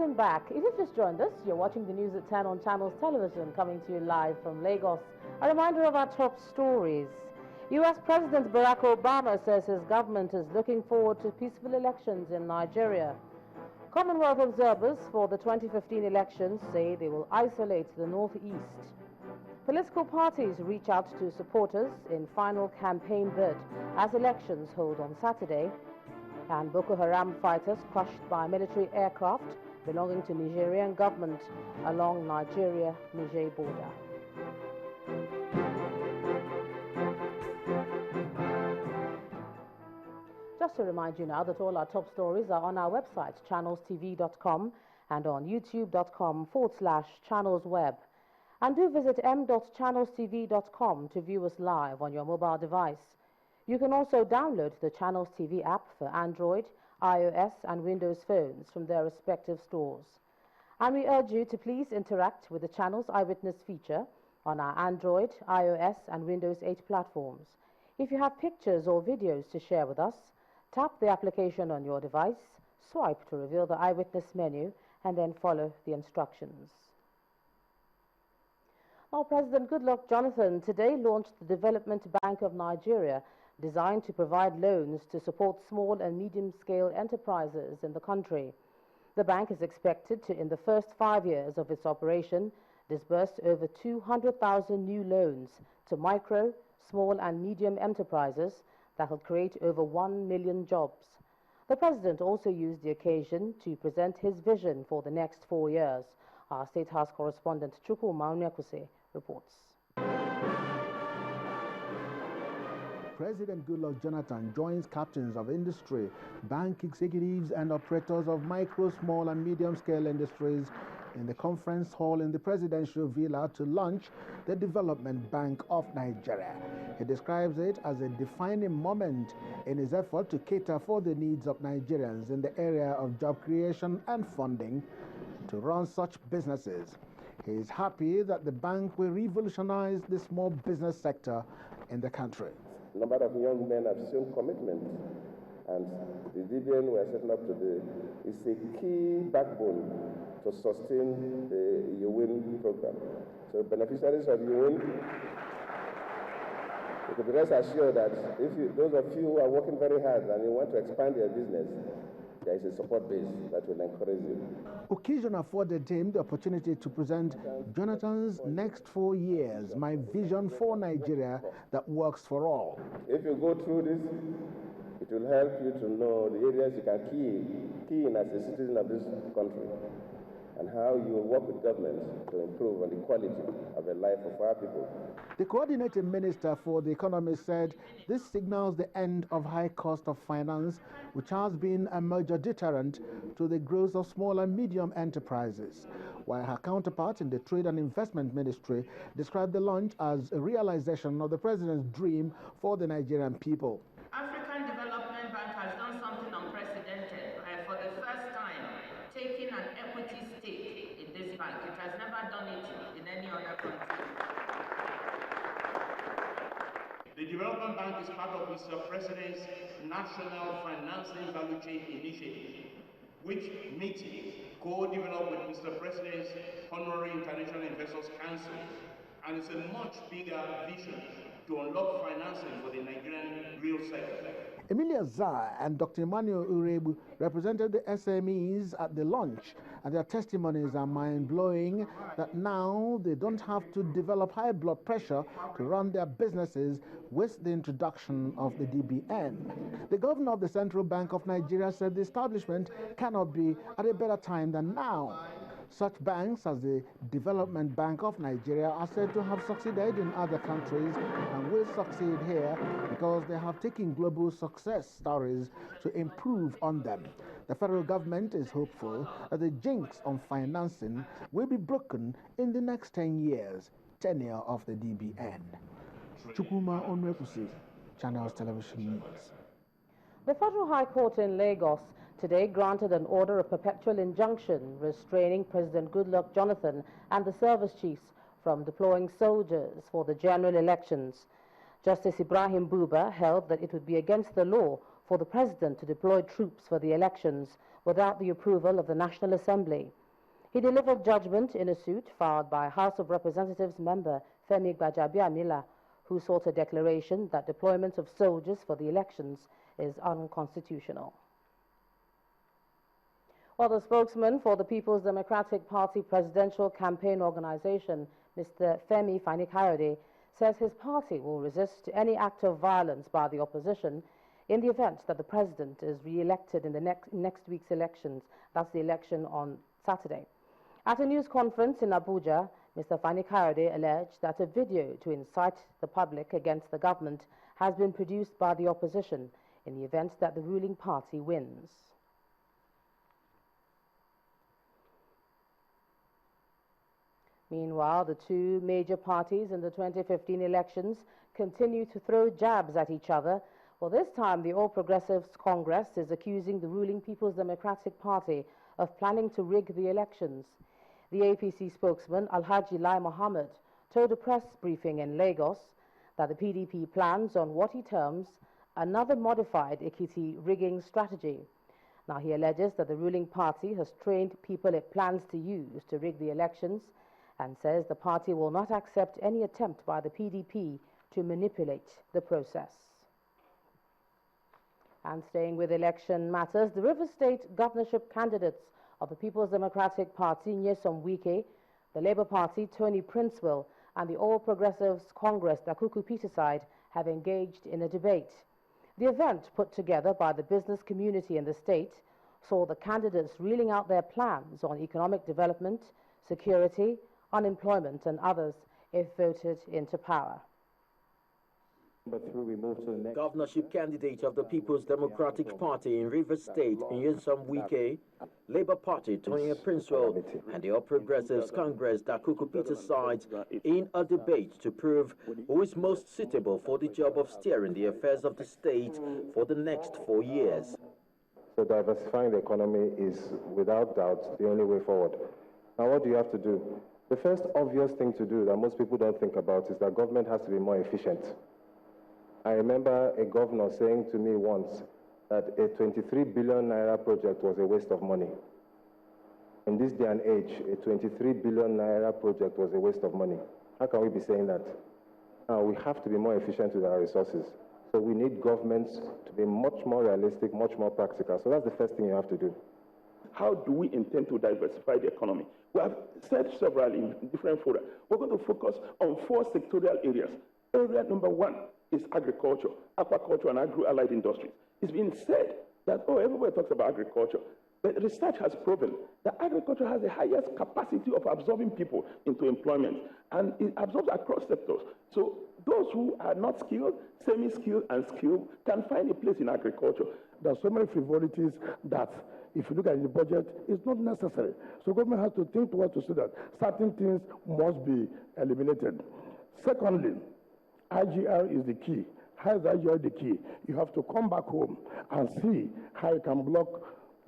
Welcome back. If you've just joined us, you're watching the news at 10 on Channels Television, coming to you live from Lagos. A reminder of our top stories. U.S. President Barack Obama says his government is looking forward to peaceful elections in Nigeria. Commonwealth observers for the 2015 elections say they will isolate the Northeast. Political parties reach out to supporters in final campaign bid as elections hold on Saturday. And Boko Haram fighters crushed by military aircraft belonging to Nigerian government along Nigeria-Niger border. Just to remind you now that all our top stories are on our website, channelstv.com, and on youtube.com/channelsweb. And do visit m.channelstv.com to view us live on your mobile device. You can also download the Channels TV app for Android, iOS and Windows phones from their respective stores. And we urge you to please interact with the Channels Eyewitness feature on our Android, iOS and Windows 8 platforms. If you have pictures or videos to share with us, tap the application on your device, swipe to reveal the Eyewitness menu, and then follow the instructions. Now, President Goodluck Jonathan today launched the Development Bank of Nigeria, designed to provide loans to support small and medium-scale enterprises in the country. The bank is expected to, in the first 5 years of its operation, disburse over 200,000 new loans to micro, small and medium enterprises that will create over 1 million jobs. The President also used the occasion to present his vision for the next 4 years. Our State House correspondent Chukwuma Onyekwusi reports. President Goodluck Jonathan joins captains of industry, bank executives and operators of micro, small and medium-scale industries in the conference hall in the presidential villa to launch the Development Bank of Nigeria. He describes it as a defining moment in his effort to cater for the needs of Nigerians in the area of job creation and funding to run such businesses. He is happy that the bank will revolutionize the small business sector in the country. A number of young men have shown commitment, and the DBN we are setting up today is a key backbone to sustain the YOWIN program. So beneficiaries of YOWIN, you can be rest assured that those of you who are working very hard and you want to expand your business, there is a support base that will encourage you. Occasion afforded him the opportunity to present Jonathan's next 4 years, my vision for Nigeria that works for all. If you go through this, it will help you to know the areas you can key in as a citizen of this country, and how you will work with government to improve on the quality of the life of our people. The coordinating minister for the economy said this signals the end of high cost of finance, which has been a major deterrent to the growth of small and medium enterprises, while her counterpart in the Trade and Investment Ministry described the launch as a realization of the president's dream for the Nigerian people. African Development Bank has done something unprecedented by, for the first time, taking an equity stake in this bank. It has never done it in any other country. The Development Bank is part of Mr. President's National Financing Value Chain Initiative, which meetings co-developed with Mr. President's Honorary International Investors Council, and it's a much bigger vision to unlock financing for the Nigerian real sector. Emilia Zah and Dr. Emmanuel Urebu represented the SMEs at the launch, and their testimonies are mind-blowing that now they don't have to develop high blood pressure to run their businesses with the introduction of the DBN. The governor of the Central Bank of Nigeria said the establishment cannot be at a better time than now. Such banks as the Development Bank of Nigeria are said to have succeeded in other countries and will succeed here because they have taken global success stories to improve on them. The federal government is hopeful that the jinx on financing will be broken in the next 10 years, tenure of the DBN. Chukwuma Onyekwusi, Channels Television News. The Federal High Court in Lagos today granted an order of perpetual injunction restraining President Goodluck Jonathan and the service chiefs from deploying soldiers for the general elections. Justice Ibrahim Buba held that it would be against the law for the president to deploy troops for the elections without the approval of the National Assembly. He delivered judgment in a suit filed by House of Representatives member Femi Gbajabiamila, who sought a declaration that deployment of soldiers for the elections is unconstitutional. While the spokesman for the People's Democratic Party Presidential Campaign Organization, Mr. Femi Fani-Kayode, says his party will resist any act of violence by the opposition in the event that the president is re-elected in the next week's elections. That's the election on Saturday. At a news conference in Abuja, Mr. Fani-Kayode alleged that a video to incite the public against the government has been produced by the opposition in the event that the ruling party wins. Meanwhile, the two major parties in the 2015 elections continue to throw jabs at each other. Well, this time the All Progressives Congress is accusing the ruling People's Democratic Party of planning to rig the elections. The APC spokesman, Alhaji Lai Mohammed, told a press briefing in Lagos that the PDP plans on what he terms another modified Ekiti rigging strategy. Now, he alleges that the ruling party has trained people it plans to use to rig the elections and says the party will not accept any attempt by the PDP to manipulate the process. And staying with election matters, the River State governorship candidates of the People's Democratic Party, Nyesom Wike, the Labour Party, Tony Princewell, and the All Progressives Congress, Dakuku Peterside, have engaged in a debate. The event, put together by the business community in the state, saw the candidates reeling out their plans on economic development, security, unemployment, and others if voted into power. We move to the next. Governorship candidate of the People's Democratic Party in Rivers State, Nyesom Wike, Labour Party, Tony Princewell, and the All Progressives Congress, Dakuku Peterside, in a debate to prove who is most suitable for the job of steering the affairs of the state for the next 4 years. So diversifying the economy is, without doubt, the only way forward. Now, what do you have to do? The first obvious thing to do that most people don't think about is that government has to be more efficient. I remember a governor saying to me once that a 23 billion naira project was a waste of money. In this day and age, a 23 billion naira project was a waste of money. How can we be saying that? Now, we have to be more efficient with our resources. So we need governments to be much more realistic, much more practical. So that's the first thing you have to do. How do we intend to diversify the economy? We have said several in different fora. We're going to focus on 4 sectorial areas. Area number 1 is agriculture, aquaculture, and agro-allied industries. It's been said that, everybody talks about agriculture, but research has proven that agriculture has the highest capacity of absorbing people into employment, and it absorbs across sectors. So those who are not skilled, semi-skilled, and skilled can find a place in agriculture. There are so many frivolities that, if you look at the budget, it's not necessary. So government has to think towards to see that certain things must be eliminated. Secondly, IGR is the key. How is IGR the key? You have to come back home and see how you can block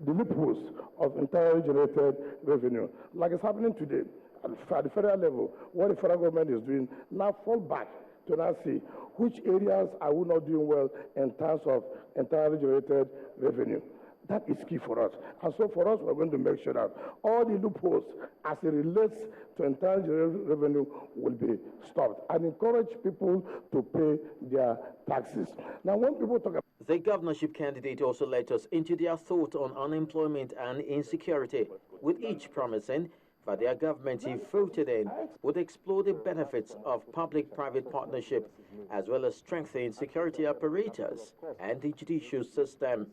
the loopholes of entirely generated revenue. Like it's happening today at the federal level, what the federal government is doing, now fall back to now see which areas are we not doing well in terms of entirely generated revenue. That is key for us. And so for us, we're going to make sure that all the loopholes as it relates to entirely generated revenue will be stopped and encourage people to pay their taxes. Now, when people talk about the governorship candidate also let us into their thought on unemployment and insecurity, with each promising that their government, if voted in, would explore the benefits of public-private partnership, as well as strengthen security apparatus and the judicial system.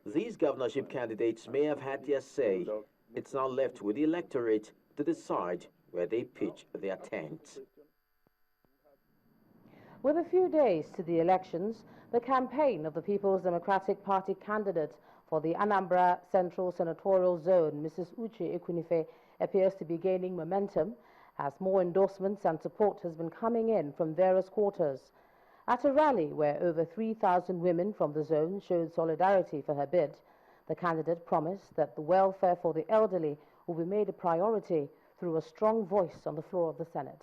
These governorship candidates may have had their say. It's now left with the electorate to decide where they pitch their tent. With a few days to the elections, the campaign of the People's Democratic Party candidate for the Anambra Central Senatorial Zone, Mrs. Uche Ekwunife, appears to be gaining momentum as more endorsements and support has been coming in from various quarters. At a rally where over 3,000 women from the zone showed solidarity for her bid, the candidate promised that the welfare for the elderly will be made a priority through a strong voice on the floor of the Senate.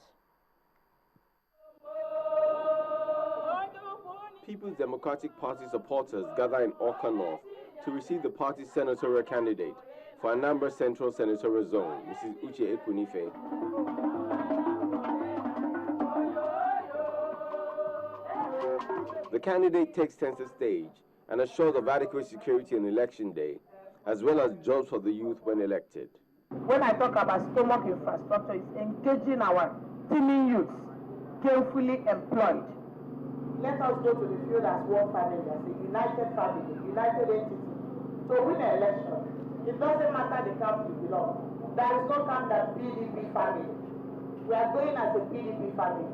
People's Democratic Party supporters gather in Awka North to receive the party's senatorial candidate for Anambra Central Senatorial Zone, Mrs. Uche Ekwunife. The candidate takes center stage and assures of adequate security on election day, as well as jobs for the youth when elected. When I talk about stomach infrastructure, it's engaging our teeming youths, carefully employed. Let us go to the field as one family, as a united family, united entity. To win an election, it doesn't matter the camp you belong. There is no camp that PDP family. We are going as a PDP family.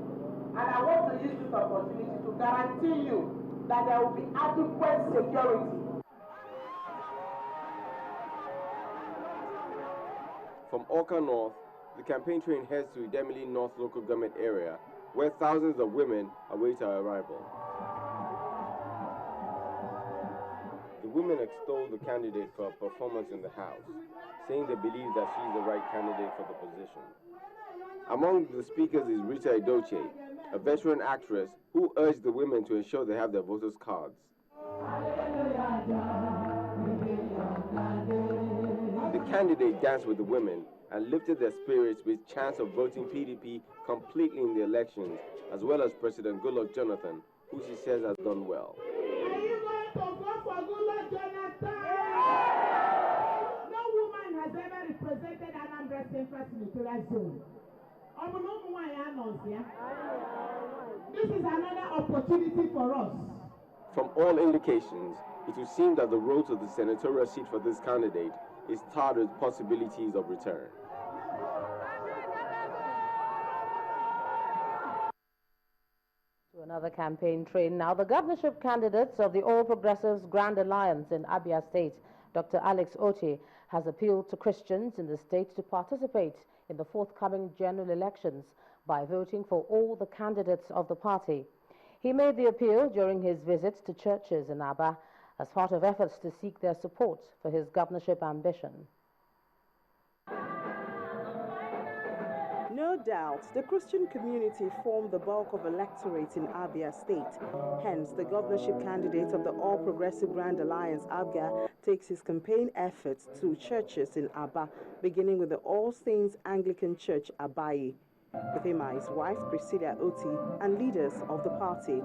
And I want to use this opportunity to guarantee you that there will be adequate security. From Awka North, the campaign train heads to Idemili North local government area, where thousands of women await our arrival. The women extol the candidate for her performance in the House, saying they believe that she is the right candidate for the position. Among the speakers is Rita Edochie, a veteran actress who urged the women to ensure they have their voters' cards. The candidate danced with the women and lifted their spirits with chants of voting PDP completely in the elections, as well as President Goodluck Jonathan, who she says has done well. Are you going to vote for Goodluck Jonathan? No woman has ever represented Anambra Central Senatorial Zone. This is another opportunity for us. From all indications, it would seem that the road to the senatorial seat for this candidate is tarred with possibilities of return. To another campaign train now, the governorship candidates of the All Progressives Grand Alliance in Abia State, Dr. Alex Otti, has appealed to Christians in the state to participate in the forthcoming general elections by voting for all the candidates of the party. He made the appeal during his visits to churches in Aba as part of efforts to seek their support for his governorship ambition. No doubt, the Christian community form the bulk of electorate in Abia State. Hence, the governorship candidate of the All Progressive Grand Alliance, Abga, takes his campaign efforts to churches in Aba, beginning with the All Saints Anglican Church, Abayi. With him are his wife, Priscilla Otti, and leaders of the party.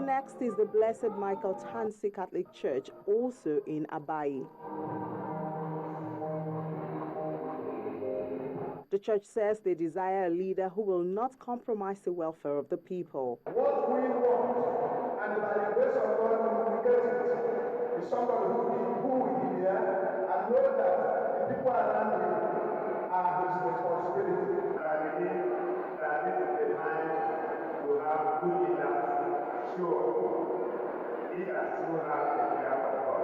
Next is the Blessed Michael Tansi Catholic Church, also in Abayi. The church says they desire a leader who will not compromise the welfare of the people. What we want, and by the grace of God, we will get it, is somebody who will be here and know that the people around him are his responsibility. I believe that this is the time to have good leaders. Sure, he has still have the care of God.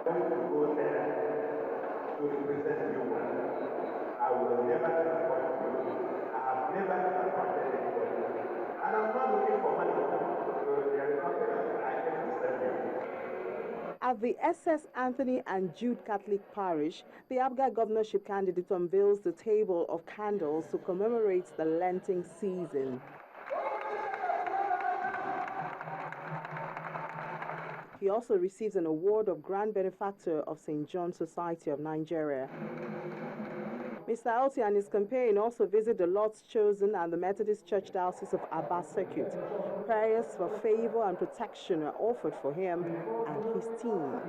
I'm going to go there to represent you. I will never disappoint you. I have never disappointed anybody. And I'm not looking for money. So there is nothing else I can send you. At the SS Anthony and Jude Catholic Parish, the Abga governorship candidate unveils the table of candles to commemorate the Lenten season. He also receives an award of Grand Benefactor of St. John Society of Nigeria. Mr. Otti and his campaign also visit the Lord's Chosen and the Methodist Church Diocese of Aba Circuit. Prayers for favor and protection are offered for him and his team.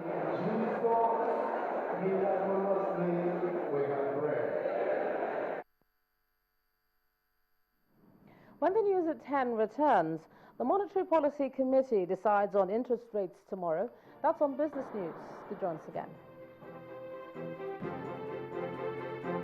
When the news at 10 returns, the Monetary Policy Committee decides on interest rates tomorrow. That's on Business News. Do join us again.